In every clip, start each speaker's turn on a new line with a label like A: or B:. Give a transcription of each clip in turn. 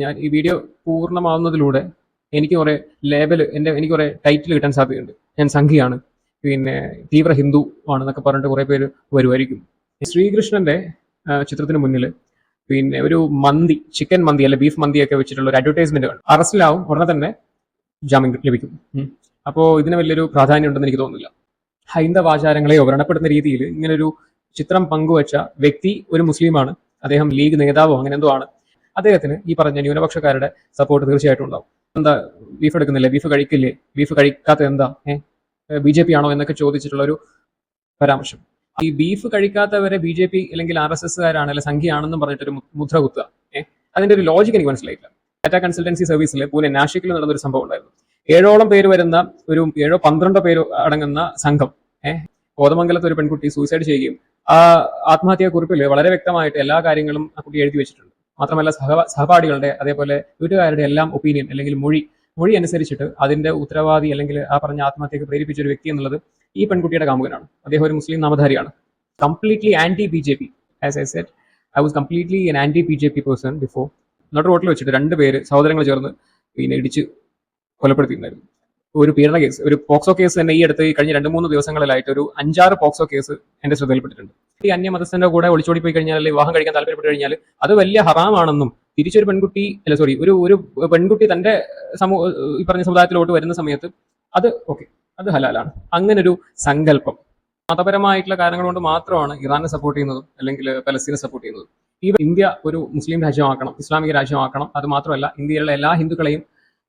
A: ഞാൻ ഈ വീഡിയോ പൂർണ്ണമാവുന്നതിലൂടെ എനിക്ക് കുറേ എനിക്ക് കുറേ ടൈറ്റിൽ കിട്ടാൻ സാധ്യതയുണ്ട്. ഞാൻ സംഘിയാണ്, പിന്നെ തീവ്ര ഹിന്ദു ആണെന്നൊക്കെ പറഞ്ഞിട്ട് കുറേ പേര് വരുമായിരിക്കും. ശ്രീകൃഷ്ണന്റെ ചിത്രത്തിന് മുന്നിൽ പിന്നെ ഒരു മന്തി, ചിക്കൻ മന്തി അല്ലെ ബീഫ് മന്തിയൊക്കെ വെച്ചിട്ടുള്ള ഒരു അഡ്വർടൈസ്മെന്റ് കാണും. അറസ്റ്റിലാവും, ഉടനെ തന്നെ ജാമ്യം ലഭിക്കും. അപ്പോൾ ഇതിന് വലിയൊരു പ്രാധാന്യം ഉണ്ടെന്ന് എനിക്ക് തോന്നുന്നില്ല. ഹൈന്ദവാചാരങ്ങളെയോ വ്രണപ്പെടുന്ന രീതിയിൽ ഇങ്ങനൊരു ചിത്രം പങ്കുവച്ച വ്യക്തി ഒരു മുസ്ലിമാണ്. അദ്ദേഹം ലീഗ് നേതാവോ അങ്ങനെ എന്തോ ആണ്. അദ്ദേഹത്തിന് ഈ പറഞ്ഞ ന്യൂനപക്ഷക്കാരുടെ സപ്പോർട്ട് തീർച്ചയായിട്ടും ഉണ്ടാവും. എന്താ ബീഫ് എടുക്കുന്നില്ലേ, ബീഫ് കഴിക്കില്ലേ, ബീഫ് കഴിക്കാത്ത എന്താ BJP ആണോ എന്നൊക്കെ ചോദിച്ചിട്ടുള്ള ഒരു പരാമർശം. ഈ ബീഫ് കഴിക്കാത്തവരെ BJP അല്ലെങ്കിൽ RSSകാരാണ് അല്ലെങ്കിൽ സംഖ്യയാണെന്നും പറഞ്ഞിട്ടൊരു മുദ്ര കുത്തുക. അതിന്റെ ഒരു ലോജിക്ക് എനിക്ക് മനസ്സിലായില്ല. ടാറ്റ കൺസൾട്ടൻസി സർവീസിൽ പൂനെ നാഷിക്കിൽ നടന്നൊരു സംഭവം ഉണ്ടായിരുന്നു. 7ഓളം പേര് വരുന്ന ഒരു 12 പേര് അടങ്ങുന്ന സംഘം കോതമംഗലത്ത് ഒരു പെൺകുട്ടി സൂയിസൈഡ് ചെയ്യുകയും ആ ആത്മഹത്യാക്കുറിപ്പിൽ വളരെ വ്യക്തമായിട്ട് എല്ലാ കാര്യങ്ങളും ആ കുട്ടി എഴുതി വെച്ചിട്ടുണ്ട്. മാത്രമല്ല സഹപാഠികളുടെ അതേപോലെ വീട്ടുകാരുടെ എല്ലാം ഒപ്പീനിയൻ അല്ലെങ്കിൽ മൊഴി അനുസരിച്ചിട്ട് അതിന്റെ ഉത്തരവാദി അല്ലെങ്കിൽ ആ പറഞ്ഞ ആത്മഹത്യക്ക് പ്രേരിപ്പിച്ച ഒരു വ്യക്തി എന്നുള്ളത് ഈ പെൺകുട്ടിയുടെ കാമുകനാണ്. അദ്ദേഹം ഒരു മുസ്ലിം നാമധാരിയാണ്. Completely anti BJP. As I said, I was completely an anti BJP person before. നട് റോട്ടിൽ വെച്ചിട്ട് 2 പേര് സഹോദരങ്ങൾ ചേർന്ന് പിന്നെ ഇടിച്ച് കൊലപ്പെടുത്തിയിട്ടുണ്ടായിരുന്നു. ഒരു പീഡന കേസ്, ഒരു പോക്സോ കേസ് തന്നെ ഈ അടുത്ത് കഴിഞ്ഞ 2-3 ദിവസങ്ങളിലായിട്ട് ഒരു 5-6 പോക്സോ കേസ് എന്റെ ശ്രദ്ധയിൽപ്പെട്ടിട്ടുണ്ട്. ഈ അന്യമതസ്ഥന്റെ കൂടെ ഒളിച്ചോടി പോയി കഴിഞ്ഞാൽ, അല്ലെങ്കിൽ വിവാഹം കഴിക്കാൻ താല്പര്യപ്പെട്ട് കഴിഞ്ഞാൽ അത് വലിയ ഹറാമാണെന്നും തിരിച്ചൊരു പെൺകുട്ടി ഒരു പെൺകുട്ടി തന്റെ ഈ പറഞ്ഞ സമുദായത്തിലോട്ട് വരുന്ന സമയത്ത് അത് ഓക്കെ, അത് ഹലാലാണ്. അങ്ങനൊരു സങ്കല്പം മതപരമായിട്ടുള്ള കാര്യങ്ങൾ കൊണ്ട് മാത്രമാണ് ഇറാനെ സപ്പോർട്ട് ചെയ്യുന്നതും അല്ലെങ്കിൽ പലസ്തീനെ സപ്പോർട്ട് ചെയ്യുന്നതും. ഈ ഇന്ത്യ ഒരു മുസ്ലിം രാജ്യമാക്കണം, ഇസ്ലാമിക രാജ്യമാക്കണം, അത് മാത്രമല്ല ഇന്ത്യയിലുള്ള എല്ലാ ഹിന്ദുക്കളെയും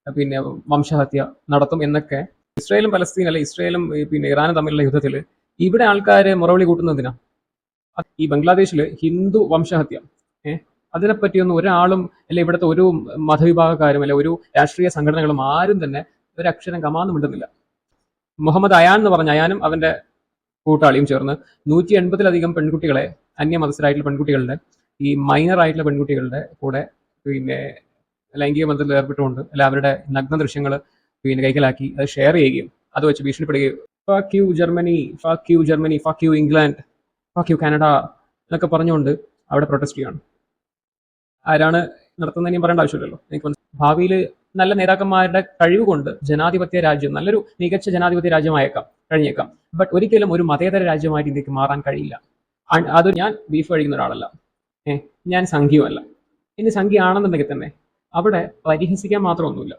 A: പിന്നെ വംശഹത്യ നടത്തും എന്നൊക്കെ ഇസ്രായേലും പലസ്തീൻ അല്ലെ ഇസ്രായേലും പിന്നെ ഇറാനും തമ്മിലുള്ള യുദ്ധത്തിൽ ഇവിടെ ആൾക്കാരെ മുറവിളി കൂട്ടുന്നതിനാ. ഈ ബംഗ്ലാദേശിൽ ഹിന്ദു വംശഹത്യ അതിനെപ്പറ്റിയൊന്നും ഒരാളും അല്ലെ ഇവിടുത്തെ ഒരു മതവിഭാഗക്കാരും അല്ലെ ഒരു രാഷ്ട്രീയ സംഘടനകളും ആരും തന്നെ ഒരക്ഷരം കമാന്ന് മിണ്ടുന്നില്ല. മുഹമ്മദ് അയാൻ എന്ന് പറഞ്ഞ അയാനും അവന്റെ കൂട്ടാളിയും ചേർന്ന് 180-ലധികം പെൺകുട്ടികളെ, അന്യമതസ്ഥരായിട്ടുള്ള പെൺകുട്ടികളുടെ, ഈ മൈനർ ആയിട്ടുള്ള പെൺകുട്ടികളുടെ കൂടെ പിന്നെ ലൈംഗിക ബന്ധത്തിൽ ഏർപ്പെട്ടുകൊണ്ട് അല്ല അവരുടെ നഗ്ന ദൃശ്യങ്ങൾ പിന്നെ കൈക്കലാക്കി അത് ഷെയർ ചെയ്യുകയും അത് വെച്ച് ഭീഷണിപ്പെടുകയും fuck you Germany, fuck you Germany, fuck you England, fuck you Canada എന്നൊക്കെ പറഞ്ഞുകൊണ്ട് അവിടെ പ്രൊട്ടസ്റ്റ് ചെയ്യാണ്. ആരാണ് നടത്തുന്നതെന്ന് പറയേണ്ട ആവശ്യമില്ലല്ലോ. എനിക്ക് ഭാവിയിൽ നല്ല നേതാക്കന്മാരുടെ കഴിവ് കൊണ്ട് ജനാധിപത്യ രാജ്യം, നല്ലൊരു മികച്ച ജനാധിപത്യ കഴിഞ്ഞേക്കാം. ബട്ട് ഒരിക്കലും ഒരു മതേതര രാജ്യമായിട്ട് ഇന്ത്യക്ക് മാറാൻ കഴിയില്ല. അത് ഞാൻ ബീഫ് കഴിക്കുന്ന ഒരാളല്ല, ഞാൻ സംഖ്യയുമല്ല. ഇനി സംഖ്യയാണെന്നുണ്ടെങ്കിൽ തന്നെ അവിടെ പരിഹസിക്കാൻ മാത്രമൊന്നുമില്ല.